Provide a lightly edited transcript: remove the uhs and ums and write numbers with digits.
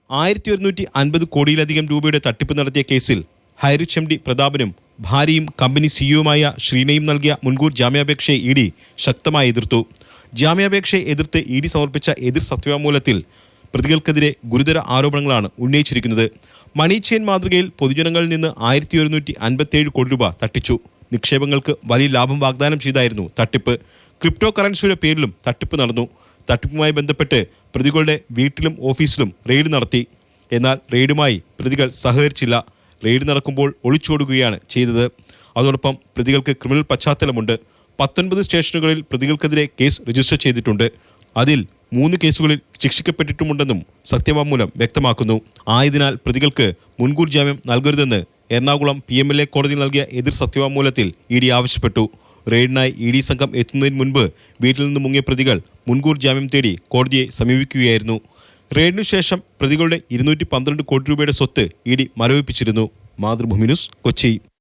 1150 കോടിയിലധികം രൂപയുടെ തട്ടിപ്പ് നടത്തിയ കേസിൽ ഹൈറിച്ച് എം ഡി പ്രതാപനും ഭാര്യയും കമ്പനി സിഇഒയുമായ ശ്രീനയും നൽകിയ മുൻകൂർ ജാമ്യാപേക്ഷയെ ഇഡി ശക്തമായി എതിർത്തു. ജാമ്യാപേക്ഷയെ എതിർത്ത് ഇഡി സമർപ്പിച്ച എതിർ സത്യവാങ്മൂലത്തിൽ പ്രതികൾക്കെതിരെ ഗുരുതര ആരോപണങ്ങളാണ് ഉന്നയിച്ചിരിക്കുന്നത്. മണി ചെയിൻ മാതൃകയിൽ പൊതുജനങ്ങളിൽ നിന്ന് 1157 കോടി രൂപ തട്ടിച്ചു. നിക്ഷേപങ്ങൾക്ക് വലിയ ലാഭം വാഗ്ദാനം ചെയ്തായിരുന്നു തട്ടിപ്പ്. ക്രിപ്റ്റോ കറൻസിയുടെ പേരിലും തട്ടിപ്പ് നടന്നു. തട്ടിപ്പുമായി ബന്ധപ്പെട്ട് പ്രതികളുടെ വീട്ടിലും ഓഫീസിലും റെയ്ഡ് നടത്തി. എന്നാൽ റെയ്ഡുമായി പ്രതികൾ സഹകരിച്ചില്ല. റെയ്ഡ് നടക്കുമ്പോൾ ഒളിച്ചോടുകയാണ് ചെയ്തത്. അതോടൊപ്പം പ്രതികൾക്ക് ക്രിമിനൽ പശ്ചാത്തലമുണ്ട്. 19 സ്റ്റേഷനുകളിൽ പ്രതികൾക്കെതിരെ കേസ് രജിസ്റ്റർ ചെയ്തിട്ടുണ്ട്. അതിൽ 3 കേസുകളിൽ ശിക്ഷിക്കപ്പെട്ടിട്ടുമുണ്ടെന്നും സത്യവാങ്മൂലം വ്യക്തമാക്കുന്നു. ആയതിനാൽ പ്രതികൾക്ക് മുൻകൂർ ജാമ്യം നൽകരുതെന്ന് എറണാകുളം PMLA കോടതി നൽകിയ എതിർ സത്യവാങ്മൂലത്തിൽ ഇഡി ആവശ്യപ്പെട്ടു. റെയ്ഡിനായി ഇഡി സംഘം എത്തുന്നതിന് മുൻപ് വീട്ടിൽ നിന്ന് മുങ്ങിയ പ്രതികൾ മുൻകൂർ ജാമ്യം തേടി കോടതിയെ സമീപിക്കുകയായിരുന്നു. റെയ്ഡിനു ശേഷം പ്രതികളുടെ 212 കോടി രൂപയുടെ സ്വത്ത് ഇഡി മരവിപ്പിച്ചിരുന്നു. മാതൃഭൂമി ന്യൂസ്, കൊച്ചി.